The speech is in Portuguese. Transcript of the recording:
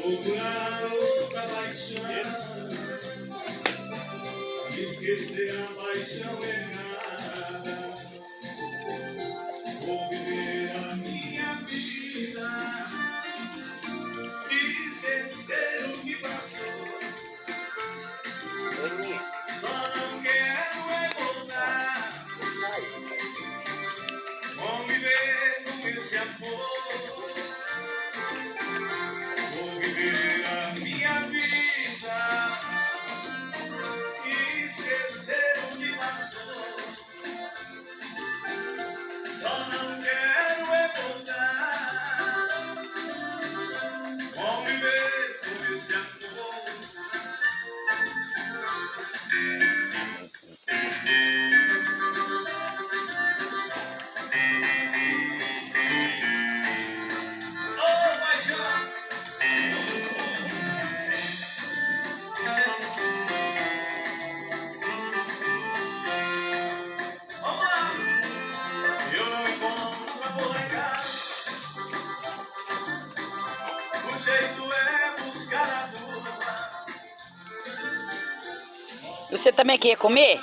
procurar outra paixão, esquecer a paixão errada. Vou viver a minha vida e esquecer o que passou. Só não quero é voltar, conviver com esse amor. Vou viver a minha vida e esquecer o que passou. Só não quero é voltar, conviver com esse amor. O jeito é buscar a rua. Você também quer comer?